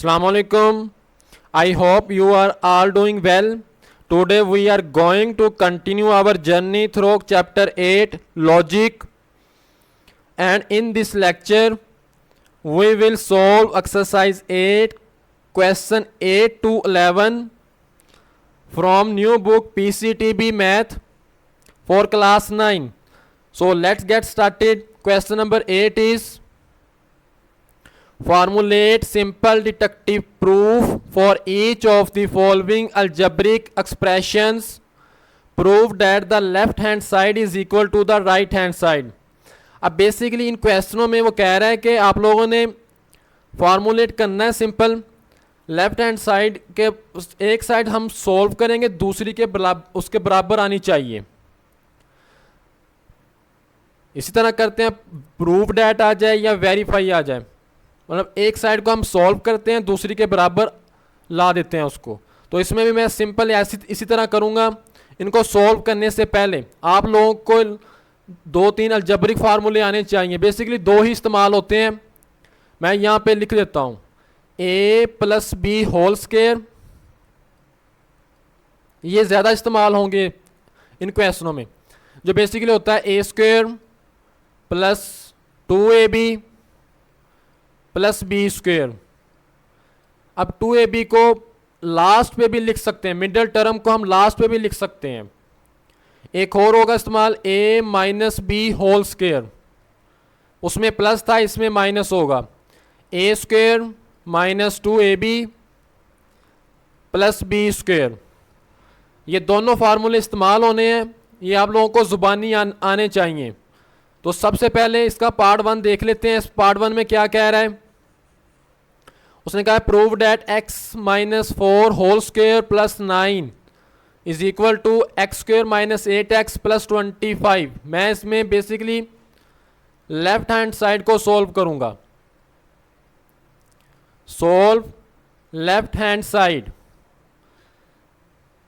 Assalamu alaikum. I hope you are all doing well. Today we are going to continue our journey through chapter 8 logic, and in this lecture we will solve exercise 8 question 8 to 11 from new book PCTB math for class 9. So let's get started. Question number 8 is formulate simple deductive proof for each of the following algebraic expressions. Prove that the left hand side is equal to the right hand side. अब basically इन क्वेश्चनों में वो कह रहा है कि आप लोगों ने फॉर्मुलेट करना है सिंपल लेफ्ट हैंड साइड के एक साइड हम सॉल्व करेंगे, दूसरी के उसके बराबर आनी चाहिए। इसी तरह करते हैं, प्रूव डैट आ जाए या वेरीफाई आ जाए, मतलब एक साइड को हम सॉल्व करते हैं, दूसरी के बराबर ला देते हैं उसको। तो इसमें भी मैं सिंपल इसी तरह करूँगा। इनको सॉल्व करने से पहले आप लोगों को 2-3 अलजेब्रिक फार्मूले आने चाहिए। बेसिकली 2 ही इस्तेमाल होते हैं, मैं यहाँ पे लिख देता हूँ a + b होल स्क्वायर। ये ज़्यादा इस्तेमाल होंगे इन क्वेश्चनों में, जो बेसिकली होता है a² + 2ab + b²। अब 2ab को लास्ट पे भी लिख सकते हैं, मिडिल टर्म को हम लास्ट पे भी लिख सकते हैं। एक और होगा इस्तेमाल a - b होल स्क्वायर, उसमें प्लस था, इसमें माइनस होगा a² - 2ab + b²। ये दोनों फार्मूले इस्तेमाल होने हैं, ये आप लोगों को ज़ुबानी आने चाहिए। तो सबसे पहले इसका पार्ट 1 देख लेते हैं। इस पार्ट 1 में क्या कह रहा है, उसने कहा prove that x - 4 whole square + 9 is equal to x² - 8x + 25। मैं इसमें बेसिकली लेफ्ट हैंड साइड को सॉल्व करूंगा। सॉल्व लेफ्ट हैंड साइड,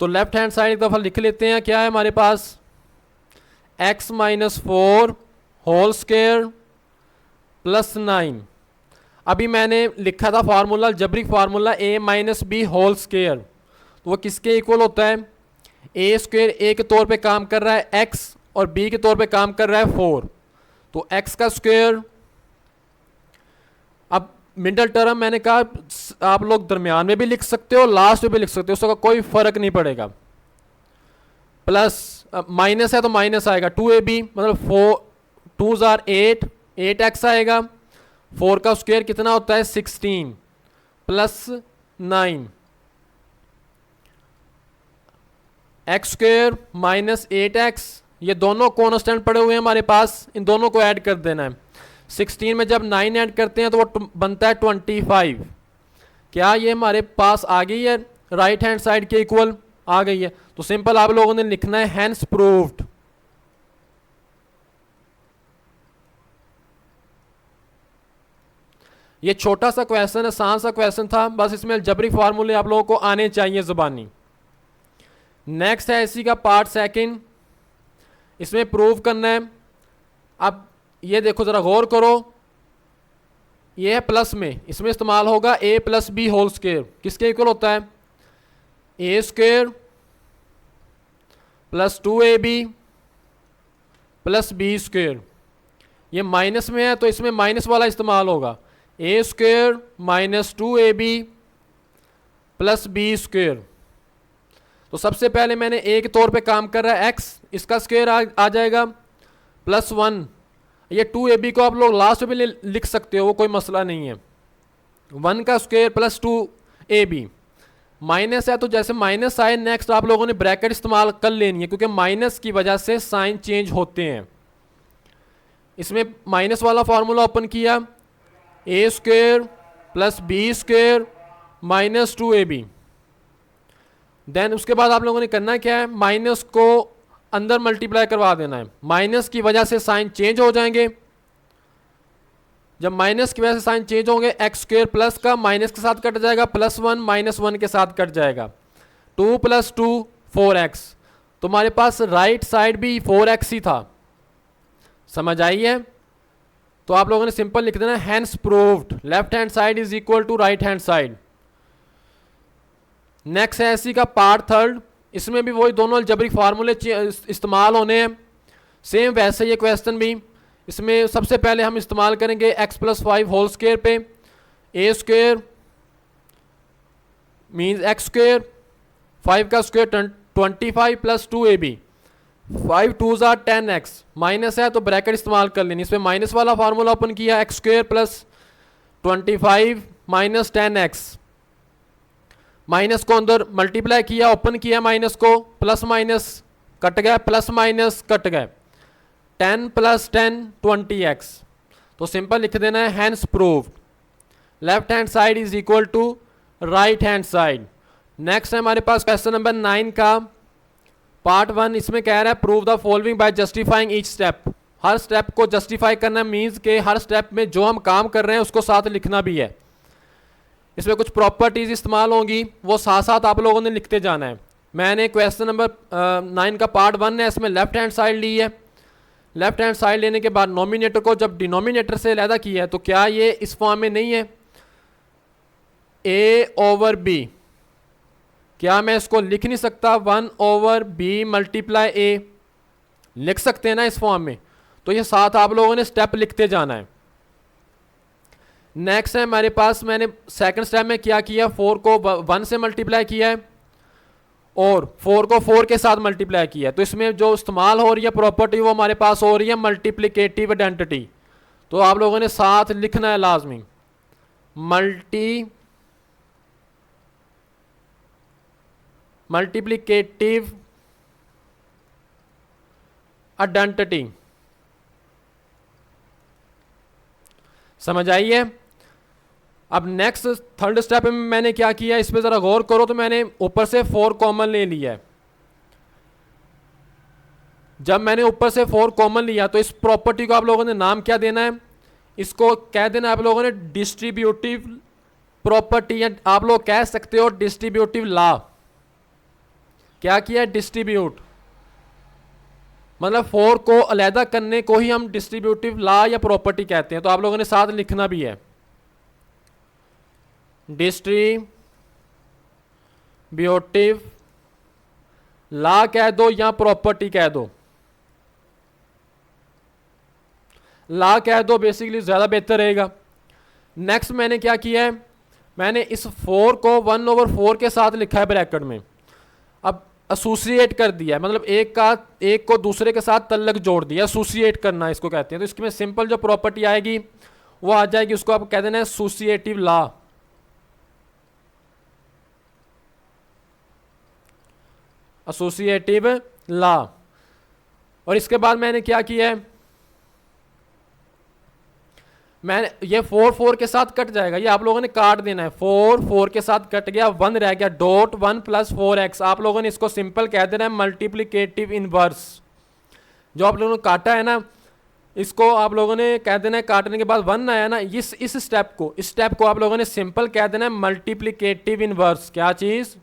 तो लेफ्ट हैंड साइड एक दफ़ा लिख लेते हैं। क्या है हमारे पास, x - 4 होल स्क्वायर + 9। अभी मैंने लिखा था formula, algebraic formula a - b whole square, तो वो किसके इक्वल होता है, a² a के तौर पे काम कर रहा है x और b के तौर पे काम कर रहा है 4, तो x का स्क्वायर। अब मिडिल टर्म मैंने कहा आप लोग दरमियान में भी लिख सकते हो, लास्ट में भी लिख सकते हो, उसका कोई फर्क नहीं पड़ेगा। प्लस माइनस है तो माइनस आएगा, 2ab मतलब 2s are 8, 8x आएगा। 4 का स्क्वायर कितना होता है 16 + 9 x² - 8x। ये दोनों कॉन्स्टेंट पड़े हुए हैं हमारे पास, इन दोनों को ऐड कर देना है। 16 में जब 9 ऐड करते हैं तो वो बनता है 25। क्या ये हमारे पास आ गई है, राइट हैंड साइड के इक्वल आ गई है। तो सिंपल आप लोगों ने लिखना है हैंस प्रूव्ड। ये छोटा सा क्वेश्चन, आसान सा क्वेश्चन था, बस इसमें अलजेब्रिक फार्मूले आप लोगों को आने चाहिए ज़ुबानी। नेक्स्ट है इसी का पार्ट 2, इसमें प्रूव करना है। अब ये देखो ज़रा गौर करो, ये है प्लस में, इसमें इस्तेमाल होगा a + b होल स्क्वायर। किसके इक्वल होता है, a² + 2ab + b²। ये माइनस में है तो इसमें माइनस वाला इस्तेमाल होगा, a² - 2ab + b²। तो सबसे पहले मैंने a के तौर पे काम कर रहा है x, इसका स्क्वायर आ जाएगा +1। ये 2ab को आप लोग लास्ट में भी लिख सकते हो, वो कोई मसला नहीं है। 1 का स्क्वायर + 2ab। माइनस है तो जैसे माइनस आए, नेक्स्ट आप लोगों ने ब्रैकेट इस्तेमाल कर लेनी है, क्योंकि माइनस की वजह से साइन चेंज होते हैं। इसमें माइनस वाला फार्मूला ओपन किया, a² + b² - 2ab। देन उसके बाद आप लोगों ने करना क्या है, माइनस को अंदर मल्टीप्लाई करवा देना है। माइनस की वजह से साइन चेंज हो जाएंगे, जब माइनस की वजह से साइन चेंज होंगे x² प्लस का माइनस के साथ कट जाएगा, +1 - 1 के साथ कट जाएगा, 2 + 2 4x। तो हमारे पास राइट साइड भी 4x ही था, समझ आई है। तो आप लोगों ने सिंपल लिख देना hence proved left hand side is equal to right hand side. Next है एससी का पार्ट थर्ड, इसमें भी वही दोनों अलजेब्रिक फार्मूले इस्तेमाल होने हैं, सेम वैसे ये क्वेश्चन भी। इसमें सबसे पहले हम इस्तेमाल करेंगे x+5 होल स्क्वायर पे, ए स्क्वायर मीन्स एक्स स्क्वायर, 5 का स्क्वायर 25 प्लस 2ab, 5 2 ज़ा 10x, माइनस है तो ब्रैकेट इस्तेमाल कर लेनी। इसमें माइनस वाला फार्मूला ओपन किया, x square plus 25 minus 10x, minus को अंदर मल्टीप्लाई किया, ओपन किया माइनस को, प्लस माइनस कट गया, प्लस माइनस कट गए, 10 प्लस 10 20x। तो सिंपल लिख देना है hence proved, left hand side is equal to right hand side. Next है हमारे पास क्वेश्चन नंबर 9 का पार्ट 1, इसमें कह रहा है prove the following bye justifying each step. Her step को जस्टिफाई करना मीन्स के हर स्टेप में जो हम काम कर रहे हैं उसको साथ लिखना भी है। इसमें कुछ प्रॉपर्टीज इस्तेमाल होंगी, वो साथ साथ आप लोगों ने लिखते जाना है। मैंने क्वेश्चन नंबर 9 का पार्ट 1 है, इसमें लेफ्ट हैंड साइड ली है। लेफ्ट हैंड साइड लेने के बाद नोमिनेटर को जब डिनोमिनेटर से अलहदा किया है तो क्या ये इस फॉर्म में नहीं है, a ओवर b, क्या मैं इसको लिख नहीं सकता 1 ओवर b मल्टीप्लाई a, लिख सकते हैं ना इस फॉर्म में। तो ये साथ आप लोगों ने स्टेप लिखते जाना है। नेक्स्ट है हमारे पास, मैंने सेकंड स्टेप में क्या किया, 4 को 1 से मल्टीप्लाई किया है और 4 को 4 के साथ मल्टीप्लाई किया है। तो इसमें जो इस्तेमाल हो रही है प्रॉपर्टी वो हमारे पास हो रही है मल्टीप्लिकेटिव आइडेंटिटी। तो आप लोगों ने साथ लिखना है लाजमी, मल्टीप्लिकेटिव आइडेंटिटी। समझ आई है? अब नेक्स्ट थर्ड स्टेप में मैंने क्या किया, इस पे जरा गौर करो। तो मैंने ऊपर से 4 कॉमन ले लिया है। जब मैंने ऊपर से 4 कॉमन लिया तो इस प्रॉपर्टी को आप लोगों ने नाम क्या देना है, इसको कह देना आप लोगों ने डिस्ट्रीब्यूटिव प्रॉपर्टी, या आप लोग कह सकते हो डिस्ट्रीब्यूटिव लॉ। क्या किया, डिस्ट्रीब्यूट, मतलब 4 को अलहदा करने को ही हम डिस्ट्रीब्यूटिव लॉ या प्रॉपर्टी कहते हैं। तो आप लोगों ने साथ लिखना भी है, डिस्ट्रीब्यूटिव लॉ कह दो या प्रॉपर्टी कह दो, लॉ कह दो बेसिकली ज़्यादा बेहतर रहेगा। नेक्स्ट मैंने क्या किया है, मैंने इस 4 को 1 ओवर 4 के साथ लिखा है ब्रैकेट में। अब एसोसिएट कर दिया है, मतलब एक को दूसरे के साथ तल्लक जोड़ दिया, एसोसिएट करना इसको कहते हैं। तो इसमें सिंपल जो प्रॉपर्टी आएगी वो आ जाएगी, उसको आप कह देना है एसोसिएटिव लॉ। Associative law. और इसके बाद मैंने क्या किया है, मैंने ये 4 4 के साथ कट जाएगा, ये आप लोगों ने काट देना है। 4 4 के साथ कट गया, 1 रह गया, डॉट 1 प्लस 4x। आप लोगों ने इसको सिंपल कह देना है मल्टीप्लिकेटिव इनवर्स। जो आप लोगों ने काटा है ना, इसको आप लोगों ने कह देना है, काटने के बाद 1 आया ना, इस स्टेप को आप लोगों ने सिंपल कह देना है मल्टीप्लिकेटिव इनवर्स। क्या चीज,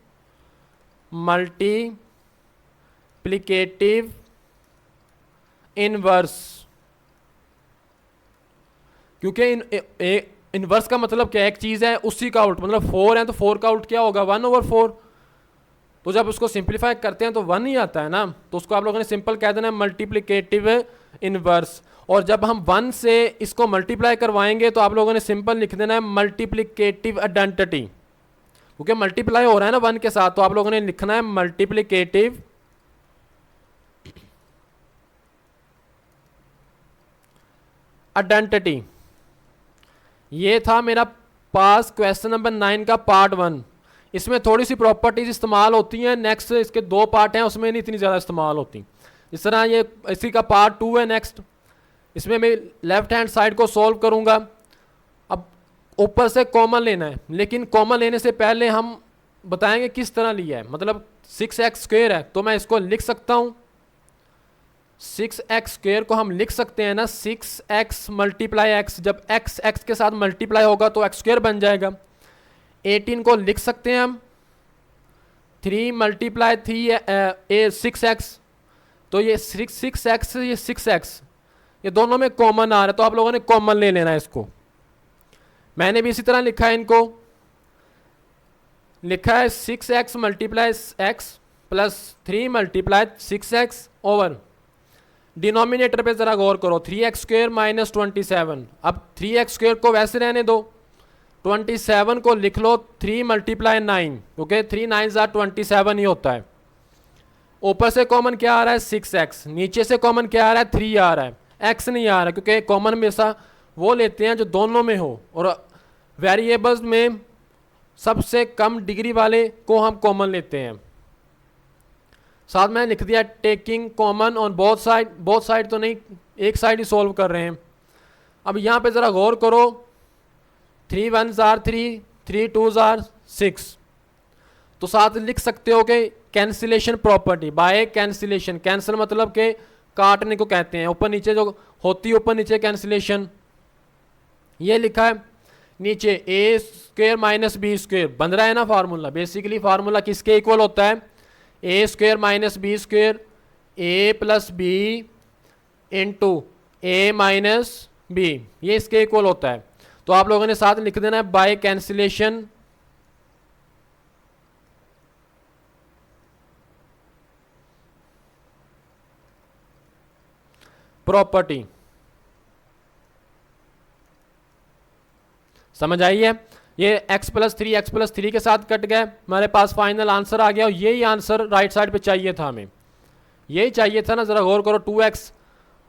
मल्टीप्लिकेटिव इनवर्स। क्योंकि इनवर्स का मतलब क्या है, एक चीज़ है उसी का उल्ट, मतलब 4 है तो 4 का उल्ट क्या होगा, 1 ओवर 4। तो जब उसको सिंप्लीफाई करते हैं तो 1 ही आता है ना, तो उसको आप लोगों ने सिंपल कह देना है मल्टीप्लिकेटिव इनवर्स। और जब हम 1 से इसको मल्टीप्लाई करवाएंगे तो आप लोगों ने सिंपल लिख देना है मल्टीप्लिकेटिव आइडेंटिटी, क्योंकि मल्टीप्लाई हो रहा है ना 1 के साथ। तो आप लोगों ने लिखना है मल्टीप्लिकेटिव आइडेंटिटी। ये था मेरा पास क्वेश्चन नंबर 9 का पार्ट 1। इसमें थोड़ी सी प्रॉपर्टीज इस्तेमाल होती हैं, नेक्स्ट इसके 2 पार्ट हैं उसमें नहीं इतनी ज़्यादा इस्तेमाल होती। इस तरह ये इसी का पार्ट 2 है नेक्स्ट। इसमें मैं लेफ्ट हैंड साइड को सॉल्व करूँगा। अब ऊपर से कॉमन लेना है, लेकिन कॉमन लेने से पहले हम बताएंगे किस तरह लिया है। मतलब 6x स्क्वायर है तो मैं इसको लिख सकता हूँ, 6x स्क्वायर को हम लिख सकते हैं ना 6x मल्टीप्लाई x। जब x x के साथ मल्टीप्लाई होगा तो x स्क्वायर बन जाएगा। 18 को लिख सकते हैं हम 3 मल्टीप्लाई 6x, तो ये 6x ये 6x ये दोनों में कॉमन आ रहा है, तो आप लोगों ने कॉमन ले लेना है इसको। मैंने भी इसी तरह लिखा है इनको। लिखा है 6x multiply x plus 3 multiply 6x over denominator पे ज़रा गौर करो 3x² माइनस 27। अब 3x² को वैसे रहने दो, 27 को लिख लो 3 मल्टीप्लाई 9 क्योंकि 3 9 27 ही होता है। ऊपर से कॉमन क्या आ रहा है 6x, नीचे से कॉमन क्या आ रहा है 3 आ रहा है, x नहीं आ रहा क्योंकि कॉमन हमेशा वो लेते हैं जो दोनों में हो और वेरिएबल्स में सबसे कम डिग्री वाले को हम कॉमन लेते हैं। साथ में लिख दिया taking common on both side तो नहीं, एक साइड ही सॉल्व कर रहे हैं। अब यहाँ पे ज़रा गौर करो 3 1s are 3, 3 2s are 6, तो साथ लिख सकते हो कि cancellation property bye cancellation, cancel मतलब के काटने को कहते हैं, ऊपर नीचे जो होती है ऊपर नीचे कैंसिलेशन। ये लिखा है नीचे a² माइनस b² बन रहा है ना फार्मूला। बेसिकली फार्मूला किसके इक्वल होता है a² minus b², a plus b into a minus b, ये इसके इक्वल होता है। तो आप लोगों ने साथ लिख देना है बाय कैंसिलेशन प्रॉपर्टी। समझ आई है? ये x प्लस 3 के साथ कट गए, हमारे पास फाइनल आंसर आ गया और यही आंसर राइट साइड पे चाहिए था, हमें यही चाहिए था ना। जरा गौर करो 2x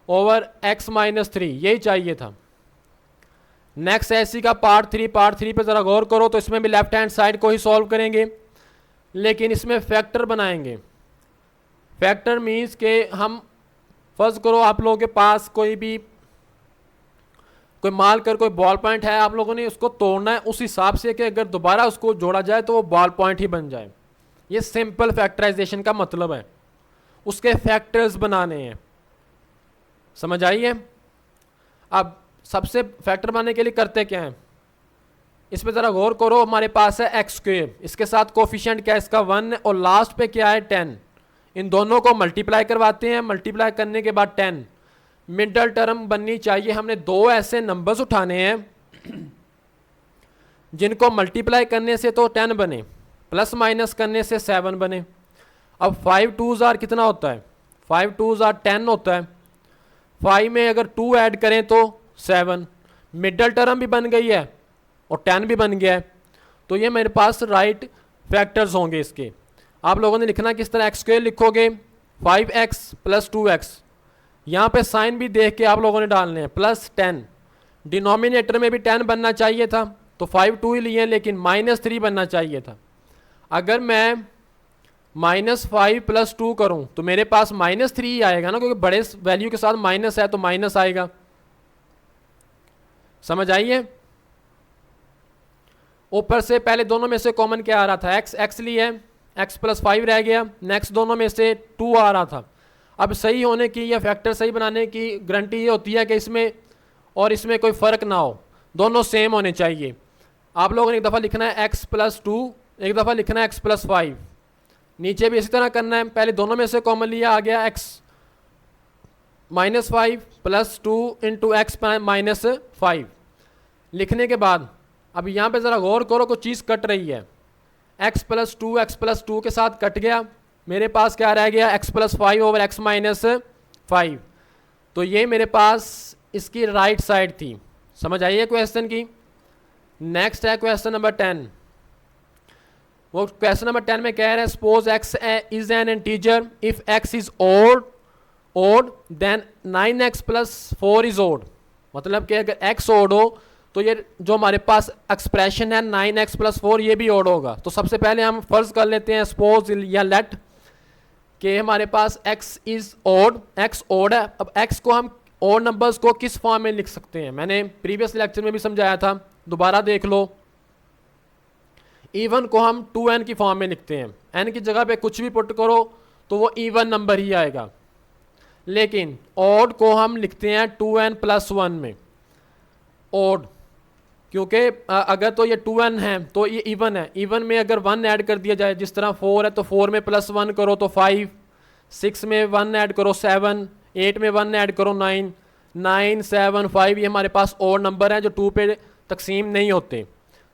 ओवर x माइनस 3 यही चाहिए था। नेक्स्ट ऐसी का पार्ट 3 पे ज़रा गौर करो, तो इसमें भी लेफ्ट हैंड साइड को ही सॉल्व करेंगे, लेकिन इसमें फैक्टर बनाएंगे। फैक्टर मीन्स के हम फर्ज करो आप लोगों के पास कोई माल कर कोई बॉल पॉइंट है, आप लोगों ने उसको तोड़ना है उस हिसाब से कि अगर दोबारा उसको जोड़ा जाए तो वो बॉल पॉइंट ही बन जाए। ये सिंपल फैक्टराइजेशन का मतलब है, उसके फैक्टर्स बनाने हैं। समझ आई है? अब सबसे फैक्टर बनाने के लिए करते क्या है, इस पर ज़रा गौर करो। हमारे पास है x², इसके साथ कोफिशिएंट क्या है इसका 1 और लास्ट पे क्या है 10। इन दोनों को मल्टीप्लाई करवाते हैं, मल्टीप्लाई करने के बाद 10 मिडल टर्म बननी चाहिए। हमने दो ऐसे नंबर्स उठाने हैं जिनको मल्टीप्लाई करने से तो 10 बने, प्लस माइनस करने से 7 बने। अब 5 2s are कितना होता है, 5 2s are 10 होता है। 5 में अगर 2 ऐड करें तो 7, मिडल टर्म भी बन गई है और 10 भी बन गया है। तो ये मेरे पास राइट फैक्टर्स होंगे इसके। आप लोगों ने लिखना किस तरह, x² लिखोगे 5x प्लस 2x, यहाँ पे साइन भी देख के आप लोगों ने डालने हैं, प्लस 10। डिनोमिनेटर में भी 10 बनना चाहिए था तो 5 2 ही लिए, लेकिन -3 बनना चाहिए था। अगर मैं -5 प्लस 2 करूँ तो मेरे पास -3 ही आएगा ना, क्योंकि बड़े वैल्यू के साथ माइनस है तो माइनस आएगा। समझ आइए? ऊपर से पहले दोनों में से कॉमन क्या आ रहा था, x लिए, x प्लस 5 रह गया। नेक्स्ट दोनों में से 2 आ रहा था। अब सही होने की या फैक्टर सही बनाने की गारंटी ये होती है कि इसमें और इसमें कोई फ़र्क ना हो, दोनों सेम होने चाहिए। आप लोगों ने एक दफ़ा लिखना है x प्लस 2, एक दफ़ा लिखना है x प्लस 5। नीचे भी इसी तरह करना है, पहले दोनों में से कॉमन लिया, आ गया x -5 प्लस 2 इंटू एक्स -5। लिखने के बाद अब यहाँ पे ज़रा गौर करो, कुछ चीज़ कट रही है। x प्लस 2 के साथ कट गया, मेरे पास क्या रह गया x plus 5 over x minus 5। तो ये मेरे पास इसकी राइट साइड थी। समझ आइए क्वेश्चन की? नेक्स्ट है क्वेश्चन नंबर 10। वो क्वेश्चन नंबर 10 में कह रहे हैं suppose x is an integer if x is odd then 9x plus 4 is odd. मतलब कि अगर x ओड हो तो ये जो हमारे पास एक्सप्रेशन है 9x प्लस 4 ये भी ओड होगा। तो सबसे पहले हम फर्ज कर लेते हैं सपोज या लेट कि हमारे पास x is odd, x odd है। अब x को हम ओड नंबर्स को किस फॉर्म में लिख सकते हैं, मैंने प्रीवियस लेक्चर में भी समझाया था, दोबारा देख लो। इवन को हम 2n की फॉर्म में लिखते हैं, n की जगह पे कुछ भी पुट करो तो वो इवन नंबर ही आएगा। लेकिन ओड को हम लिखते हैं 2n प्लस 1 में, ओड, क्योंकि अगर तो ये 2n है तो ये इवन है। इवन में अगर 1 ऐड कर दिया जाए, जिस तरह 4 है तो 4 में प्लस 1 करो तो 5, 6 में 1 ऐड करो 7, 8 में 1 ऐड करो 9, 9 7 5 ये हमारे पास ओड नंबर हैं जो 2 पे तकसीम नहीं होते।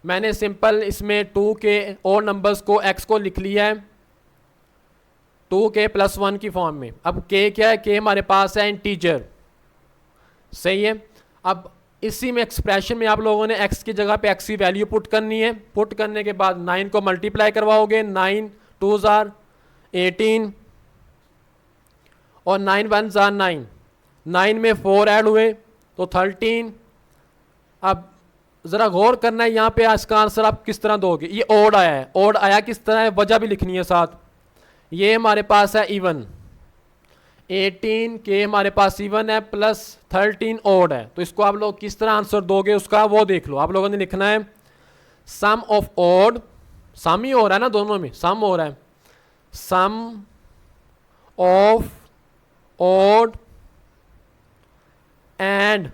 मैंने सिंपल इसमें 2 के और नंबर्स को x को लिख लिया है 2k + 1 की फॉर्म में। अब k क्या है, k हमारे पास है इंटीजर, सही है। अब इसी में एक्सप्रेशन में आप लोगों ने x की जगह पे x की वैल्यू पुट करनी है। पुट करने के बाद 9 को मल्टीप्लाई करवाओगे, 9 2 जार 18 और 9 1 जार 9, 9 में 4 ऐड हुए तो 13। अब ज़रा गौर करना है यहाँ पे इसका आंसर आप किस तरह दोगे। ये ओड आया है, ओड आया किस तरह है, वजह भी लिखनी है साथ। ये हमारे पास है इवन, 18 के हमारे पास इवन है प्लस 13 ओड है। तो इसको आप लोग किस तरह आंसर दोगे उसका वो देख लो। आप लोगों ने लिखना है सम ऑफ ओड, सम ही हो रहा है ना, दोनों में सम हो रहा है, sum of odd and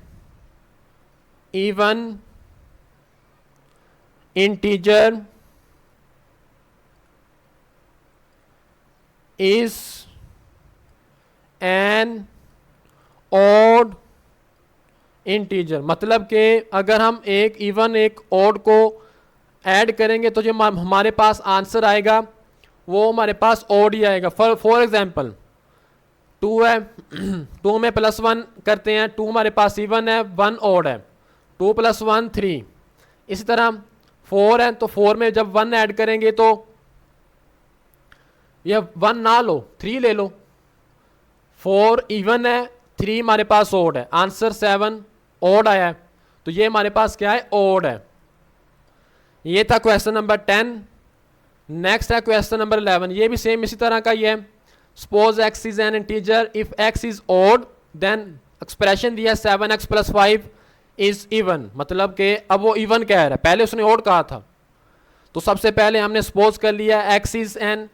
even integer is an odd integer। मतलब कि अगर हम एक इवन एक ओड को ऐड करेंगे तो जो हमारे पास आंसर आएगा वो हमारे पास ओड ही आएगा। फॉर एग्जांपल 2 है, 2 में +1 करते हैं, 2 हमारे पास इवन है, 1 ओड है, 2 + 1 3। इसी तरह 4 है तो 4 में जब 1 ऐड करेंगे तो ये 1 ना लो 3 ले लो, 4 इवन है, 3 हमारे पास ओड है, आंसर 7 ओड आया है। तो ये हमारे पास क्या है, ओड है। ये था क्वेश्चन नंबर 10। नेक्स्ट है क्वेश्चन नंबर 11। ये भी सेम इसी तरह का ही है। Suppose x is an integer, if x is odd then expression दिया 7x + 5 इज इवन। मतलब कि अब वो इवन कह रहा है, पहले उसने ओड कहा था। तो सबसे पहले हमने सपोज कर लिया x is N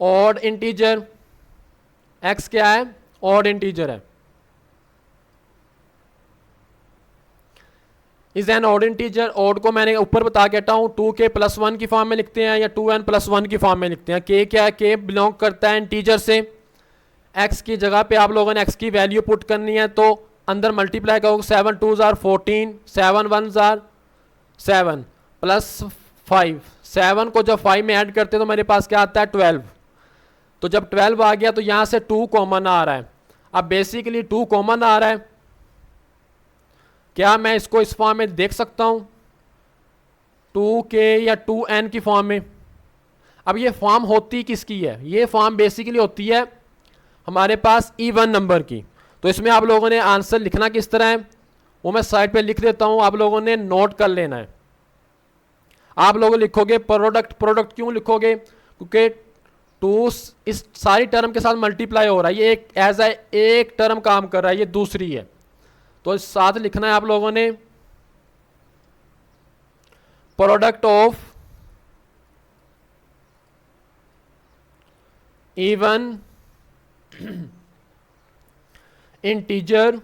odd integer, x क्या है, ऑड इंटीजर है, is an odd integer. Odd को मैंने ऊपर बता के हटा हूं, 2k + 1 की फॉर्म में लिखते हैं या 2n + 1 की फॉर्म में लिखते हैं। k क्या है, k बिलोंग करता है इंटीजर से। x की जगह पे आप लोगों ने x की वैल्यू पुट करनी है तो अंदर मल्टीप्लाई करोगे, 7 2 जार 14, 7 1 जार 7 प्लस 5। 7 को जब 5 में ऐड करते हैं तो मेरे पास क्या आता है, 12। तो जब 12 आ गया तो यहाँ से 2 कॉमन आ रहा है। अब बेसिकली 2 कॉमन आ रहा है, क्या मैं इसको इस फॉर्म में देख सकता हूँ 2k या 2n की फॉर्म में। अब ये फॉर्म होती किसकी है, ये फॉर्म बेसिकली होती है हमारे पास इवन नंबर की। तो इसमें आप लोगों ने आंसर लिखना किस तरह है वो मैं साइड पे लिख देता हूँ, आप लोगों ने नोट कर लेना है। आप लोग लिखोगे प्रोडक्ट, प्रोडक्ट क्यों लिखोगे, क्योंकि 2 इस सारी टर्म के साथ मल्टीप्लाई हो रहा है, ये एक एज एक टर्म काम कर रहा है, ये दूसरी है। तो इस साथ लिखना है आप लोगों ने product of even integer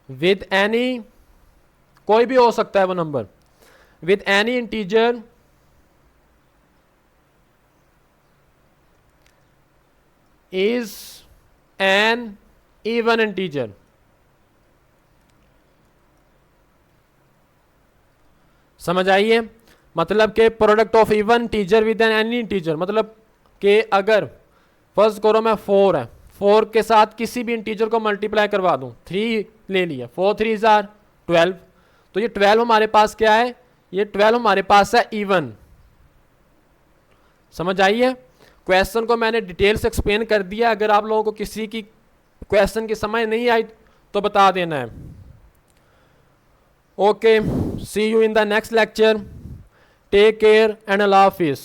with any, कोई भी हो सकता है वो number, with any integer is an even integer। समझ आइए, मतलब कि product of even integer with an any integer, मतलब कि अगर फर्स्ट करो मैं 4 है, 4 के साथ किसी भी इंटीजर को मल्टीप्लाई करवा दूं, 3 ले लिया, 4 3 जार 12। तो ये 12 हमारे पास क्या है, ये 12 हमारे पास है इवन। समझ आइए, क्वेश्चन को मैंने डिटेल से एक्सप्लेन कर दिया। अगर आप लोगों को किसी की क्वेश्चन की समझ नहीं आई तो बता देना है। Okay, see you in the next lecture, take care and अल्लाह हाफिज़।